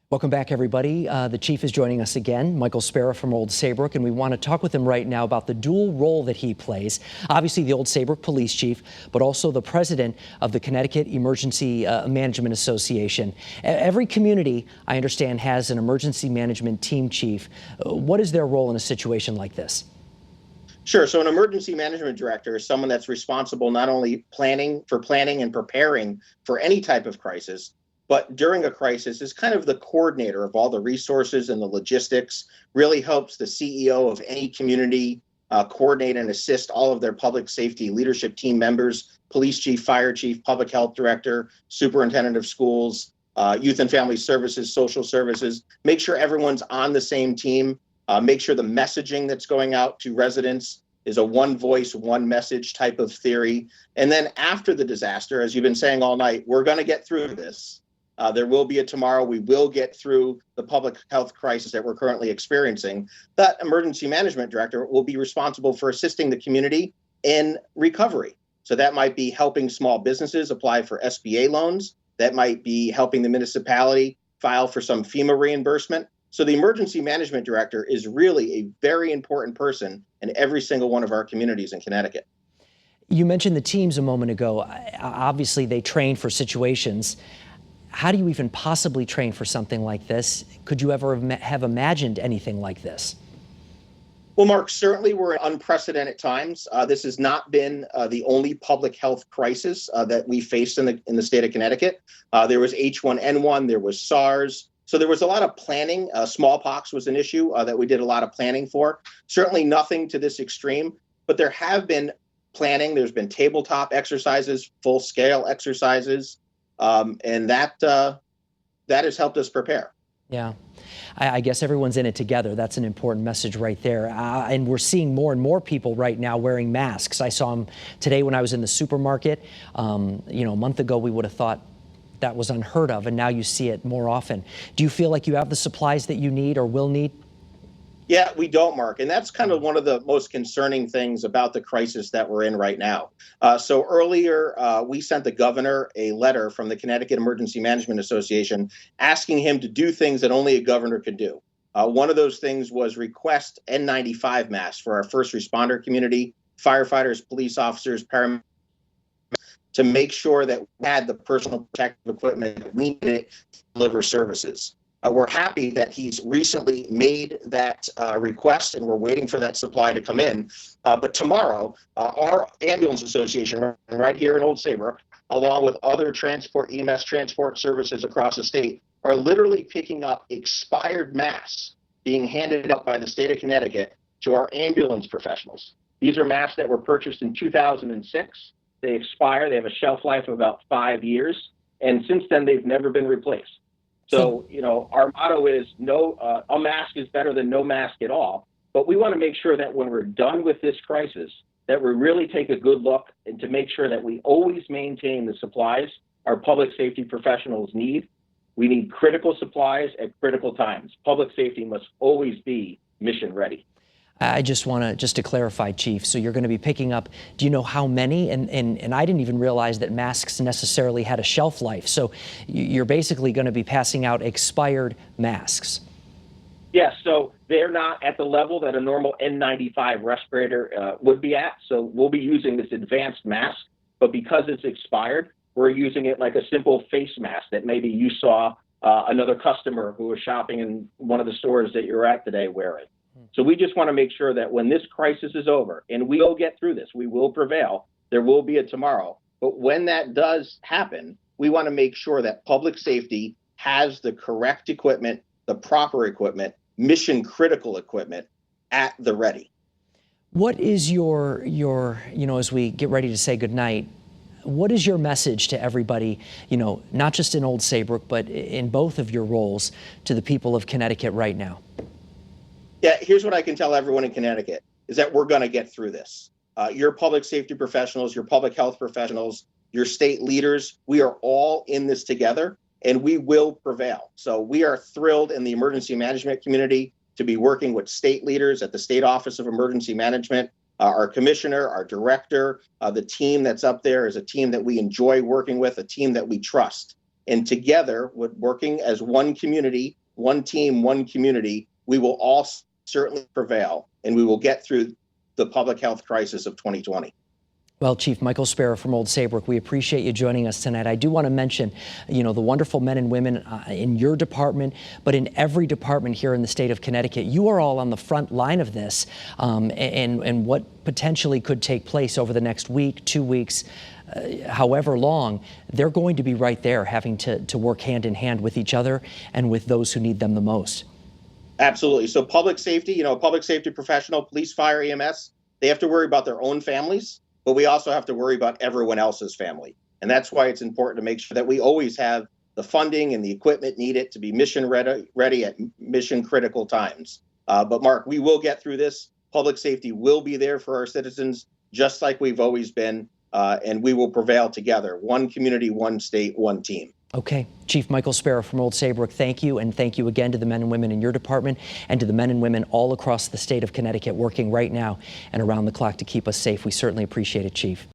Welcome back, everybody. The chief is joining us again, Michael Spera from Old Saybrook, and we want to talk with him right now about the dual role that he plays. Obviously, the Old Saybrook police chief, but also the president of the Connecticut Emergency Management Association. Every community, I understand, has an emergency management team chief. What is their role in a situation like this? Sure. So an emergency management director is someone that's responsible not only planning and preparing for any type of crisis, but during a crisis is kind of the coordinator of all the resources and the logistics, really helps the CEO of any community coordinate and assist all of their public safety leadership team members, police chief, fire chief, public health director, superintendent of schools, youth and family services, social services, make sure everyone's on the same team, make sure the messaging that's going out to residents is a one voice, one message type of theory. And then after the disaster, as you've been saying all night, we're going to get through this. There will be a tomorrow. We will get through the public health crisis that we're currently experiencing. That emergency management director will be responsible for assisting the community in recovery. So that might be helping small businesses apply for SBA loans. That might be helping the municipality file for some FEMA reimbursement. So the emergency management director is really a very important person in every single one of our communities in Connecticut. You mentioned the teams a moment ago. Obviously, they train for situations. How do you even possibly train for something like this? Could you ever have imagined anything like this? Well, Mark, certainly we're in unprecedented times. This has not been the only public health crisis that we faced in the state of Connecticut. There was H1N1, there was SARS. So there was a lot of planning. Smallpox was an issue that we did a lot of planning for. Certainly nothing to this extreme, but there have been planning. There's been tabletop exercises, full-scale exercises. And that has helped us prepare. Yeah, I guess everyone's in it together. That's an important message right there. And we're seeing more and more people right now wearing masks. I saw them today when I was in the supermarket. A month ago we would have thought that was unheard of, and now you see it more often. Do you feel like you have the supplies that you need or will need? Yeah, we don't, Mark. And that's kind of one of the most concerning things about the crisis that we're in right now. So earlier, we sent the governor a letter from the Connecticut Emergency Management Association asking him to do things that only a governor could do. One of those things was request N95 masks for our first responder community, firefighters, police officers, paramedics, to make sure that we had the personal protective equipment that we needed to deliver services. We're happy that he's recently made that request, and we're waiting for that supply to come in. But tomorrow, our ambulance association right here in Old Saybrook, along with other EMS transport services across the state, are literally picking up expired masks being handed out by the state of Connecticut to our ambulance professionals. These are masks that were purchased in 2006. They expire. They have a shelf life of about 5 years. And since then, they've never been replaced. So, our motto is a mask is better than no mask at all. But we want to make sure that when we're done with this crisis, that we really take a good look and to make sure that we always maintain the supplies our public safety professionals need. We need critical supplies at critical times. Public safety must always be mission ready. I just want to clarify, Chief, so you're going to be picking up, do you know how many? And I didn't even realize that masks necessarily had a shelf life. So you're basically going to be passing out expired masks. Yes, so they're not at the level that a normal N95 respirator would be at. So we'll be using this advanced mask, but because it's expired, we're using it like a simple face mask that maybe you saw another customer who was shopping in one of the stores that you're at today wearing. So we just want to make sure that when this crisis is over, and we will get through this, we will prevail, there will be a tomorrow. But when that does happen, we want to make sure that public safety has the correct equipment, the proper equipment, mission critical equipment at the ready. What is your as we get ready to say goodnight, what is your message to everybody, not just in Old Saybrook, but in both of your roles to the people of Connecticut right now? Yeah, here's what I can tell everyone in Connecticut is that we're going to get through this. Your public safety professionals, your public health professionals, your state leaders, we are all in this together and we will prevail. So we are thrilled in the emergency management community to be working with state leaders at the State Office of Emergency Management. Our commissioner, our director, the team that's up there is a team that we enjoy working with, a team that we trust. And together, with working as one community, one team, one community, we will all certainly prevail, and we will get through the public health crisis of 2020. Well, Chief Michael Spera from Old Saybrook, we appreciate you joining us tonight. I do want to mention, the wonderful men and women in your department, but in every department here in the state of Connecticut. You are all on the front line of this, and what potentially could take place over the next week, 2 weeks, however long. They're going to be right there, having to work hand in hand with each other and with those who need them the most. Absolutely. So public safety, public safety professional, police, fire, EMS, they have to worry about their own families, but we also have to worry about everyone else's family. And that's why it's important to make sure that we always have the funding and the equipment needed to be mission ready at mission critical times. But Mark, we will get through this. Public safety will be there for our citizens, just like we've always been, and we will prevail together. One community, one state, one team. Okay. Chief Michael Spera from Old Saybrook, thank you, and thank you again to the men and women in your department and to the men and women all across the state of Connecticut working right now and around the clock to keep us safe. We certainly appreciate it, Chief.